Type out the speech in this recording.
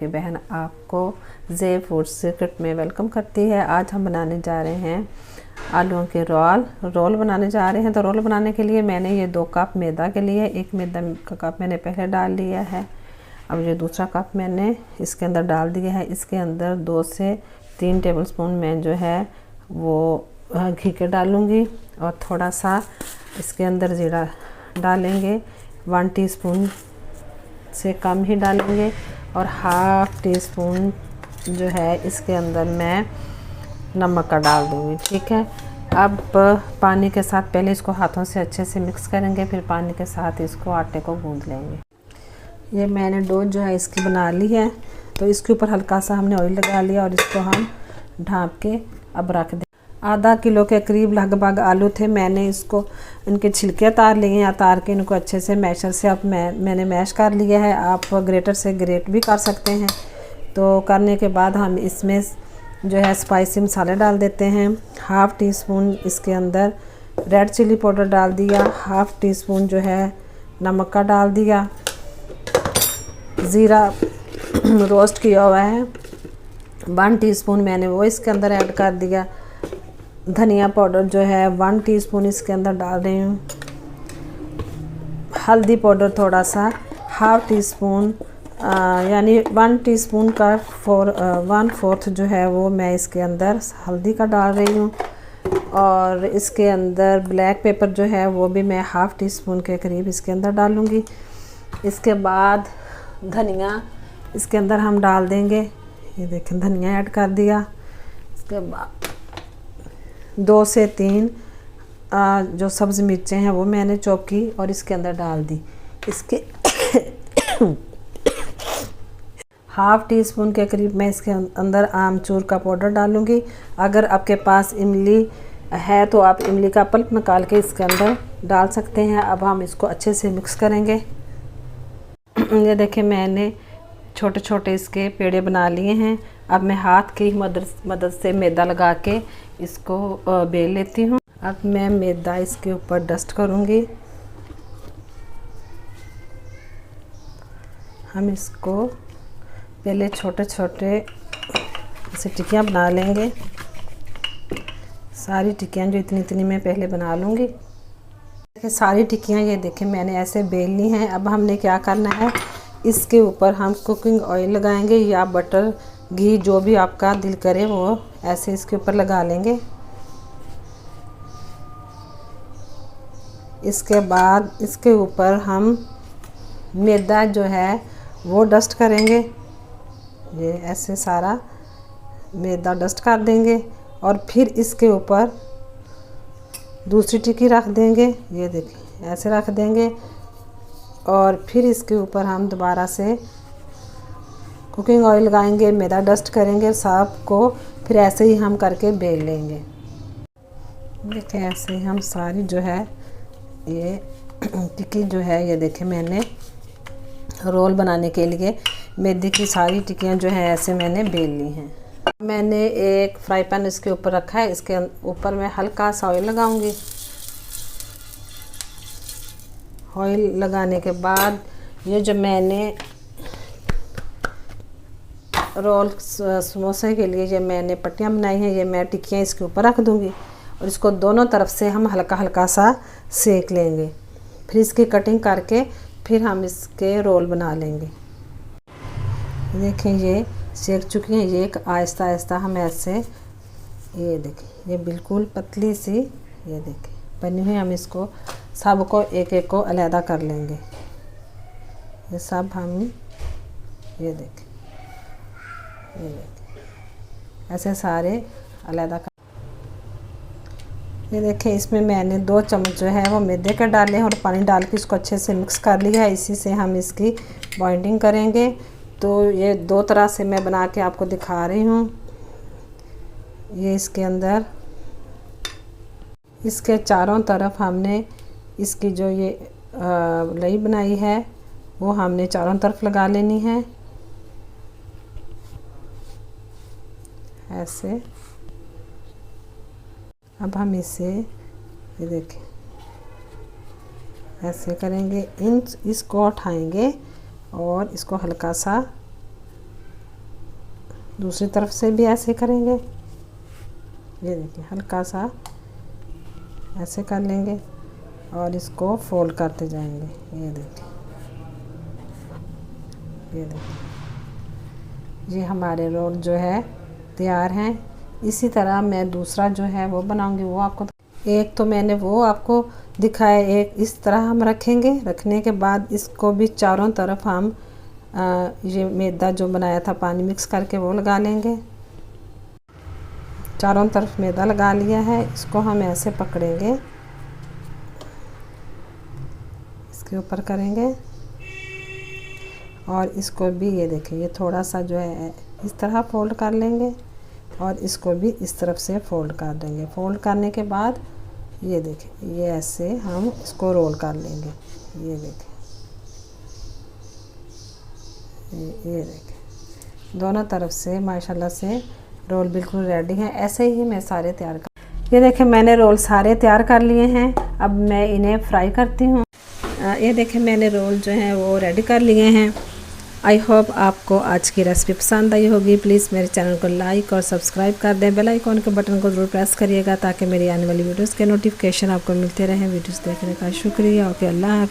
कि बहन आपको जे फूड सीक्रेट में वेलकम करती है। आज हम बनाने जा रहे हैं आलूओं के रोल बनाने जा रहे हैं। तो रोल बनाने के लिए मैंने ये 2 कप मैदा के लिए, एक मैदा का कप मैंने पहले डाल लिया है। अब ये दूसरा कप मैंने इसके अंदर डाल दिया है। इसके अंदर 2 से 3 टेबलस्पून मैं जो है वो घी के डालूँगी और थोड़ा सा इसके अंदर ज़ीरा डालेंगे। 1 टीस्पून से कम ही डालेंगे और हाफ टी स्पून जो है इसके अंदर मैं नमक का डाल दूँगी। ठीक है। अब पानी के साथ पहले इसको हाथों से अच्छे से मिक्स करेंगे, फिर पानी के साथ इसको आटे को गूंद लेंगे। ये मैंने डो जो है इसकी बना ली है। तो इसके ऊपर हल्का सा हमने ऑयल लगा लिया और इसको हम ढाँप के अब रख दें। आधा किलो के करीब लगभग आलू थे। मैंने इसको इनके छिलके उतार लिए हैं, उतार के इनको अच्छे से मैशर से अब मैंने मैश कर लिया है। आप ग्रेटर से ग्रेट भी कर सकते हैं। तो करने के बाद हम इसमें जो है स्पाइसी मसाले डाल देते हैं। हाफ़ टी स्पून इसके अंदर रेड चिली पाउडर डाल दिया, हाफ़ टी स्पून जो है नमक का डाल दिया, ज़ीरा रोस्ट किया हुआ है 1 टीस्पून मैंने वो इसके अंदर ऐड कर दिया। धनिया पाउडर जो है 1 टीस्पून इसके अंदर डाल रही हूँ। हल्दी पाउडर थोड़ा सा हाफ़ टी स्पून यानी 1 टीस्पून का 1/4 जो है वो मैं इसके अंदर हल्दी का डाल रही हूँ। और इसके अंदर ब्लैक पेपर जो है वो भी मैं हाफ़ टी स्पून के करीब इसके अंदर डालूँगी। इसके बाद धनिया इसके अंदर हम डाल देंगे। ये देखें धनिया ऐड कर दिया। इसके बाद 2 से 3 जो सब्ज़ मिर्चें हैं वो मैंने चॉप की और इसके अंदर डाल दी। इसके हाफ़ टी स्पून के करीब मैं इसके अंदर आमचूर का पाउडर डालूँगी। अगर आपके पास इमली है तो आप इमली का पल्प निकाल के इसके अंदर डाल सकते हैं। अब हम इसको अच्छे से मिक्स करेंगे। ये देखें मैंने छोटे छोटे इसके पेड़े बना लिए हैं। अब मैं हाथ की मदद से मैदा लगा के इसको बेल लेती हूँ। अब मैं मैदा इसके ऊपर डस्ट करूँगी। हम इसको पहले छोटे छोटे ऐसे टिक्कियाँ बना लेंगे। सारी टिक्कियाँ जो इतनी इतनी मैं पहले बना लूँगी। देखिए सारी टिक्कियाँ ये देखें मैंने ऐसे बेल ली हैं। अब हमने क्या करना है, इसके ऊपर हम कुकिंग ऑयल लगाएंगे या बटर घी जो भी आपका दिल करे वो ऐसे इसके ऊपर लगा लेंगे। इसके बाद इसके ऊपर हम मैदा जो है वो डस्ट करेंगे। ये ऐसे सारा मैदा डस्ट कर देंगे और फिर इसके ऊपर दूसरी टिक्की रख देंगे। ये देखिए ऐसे रख देंगे और फिर इसके ऊपर हम दोबारा से कुकिंग ऑयल लगाएंगे, मैदा डस्ट करेंगे सबको, फिर ऐसे ही हम करके बेल लेंगे। देखिए ऐसे ही हम सारी जो है ये टिक्की जो है ये देखें मैंने रोल बनाने के लिए मैदे की सारी टिक्कियाँ जो है ऐसे मैंने बेल ली हैं। मैंने एक फ्राई पैन इसके ऊपर रखा है। इसके ऊपर मैं हल्का सा ऑयल लगाऊंगी। ऑयल लगाने के बाद ये जो मैंने रोल समोसे के लिए ये मैंने पट्टियाँ बनाई हैं, ये मैं टिक्कियाँ इसके ऊपर रख दूँगी और इसको दोनों तरफ से हम हल्का हल्का सा सेक लेंगे। फिर इसकी कटिंग करके फिर हम इसके रोल बना लेंगे। देखें ये सेक चुकी हैं। ये आहिस्ता आहिस्ता हम ऐसे ये देखें ये बिल्कुल पतली सी ये देखें बनी हुई। हम इसको सबको एक एक को अलहदा कर लेंगे। ये सब हम ये देखें ऐसे सारे अलहदा कर। ये देखें इसमें मैंने 2 चम्मच जो है वो मैदे के डाले हैं और पानी डाल के इसको अच्छे से मिक्स कर लिया है। इसी से हम इसकी बाइंडिंग करेंगे। तो ये 2 तरह से मैं बना के आपको दिखा रही हूँ। ये इसके अंदर इसके चारों तरफ हमने इसकी जो ये लई बनाई है वो हमने चारों तरफ लगा लेनी है ऐसे। अब हम इसे ये देखें ऐसे करेंगे, इसको उठाएंगे और इसको हल्का सा दूसरी तरफ से भी ऐसे करेंगे। ये देखिए हल्का सा ऐसे कर लेंगे और इसको फोल्ड करते जाएंगे। ये देखिए, ये देखिए, ये हमारे रोल जो है तैयार हैं। इसी तरह मैं दूसरा जो है वो बनाऊंगी। वो आपको एक तो मैंने वो आपको दिखाया, एक इस तरह हम रखेंगे। रखने के बाद इसको भी चारों तरफ हम ये मैदा जो बनाया था पानी मिक्स करके वो लगा लेंगे। चारों तरफ मैदा लगा लिया है। इसको हम ऐसे पकड़ेंगे, इसके ऊपर करेंगे और इसको भी ये देखिए, ये थोड़ा सा जो है इस तरह फोल्ड कर लेंगे और इसको भी इस तरफ से फोल्ड कर देंगे। फोल्ड करने के बाद ये देखिए, ये ऐसे हम इसको रोल कर लेंगे। ये देखिए, ये देखिए, दोनों तरफ से माशाल्लाह से रोल बिल्कुल रेडी हैं। ऐसे ही मैं सारे तैयार कर, ये देखिए मैंने रोल सारे तैयार कर लिए हैं। अब मैं इन्हें फ्राई करती हूँ। ये देखिए मैंने रोल जो हैं वो रेडी कर लिए हैं। आई होप आपको आज की रेसिपी पसंद आई होगी। प्लीज़ मेरे चैनल को लाइक और सब्सक्राइब कर दें। बेल आइकॉन के बटन को ज़रूर प्रेस करिएगा ताकि मेरी आने वाली वीडियोस के नोटिफिकेशन आपको मिलते रहें। वीडियोस देखने का शुक्रिया। ओके, अल्लाह हाफ़िज़।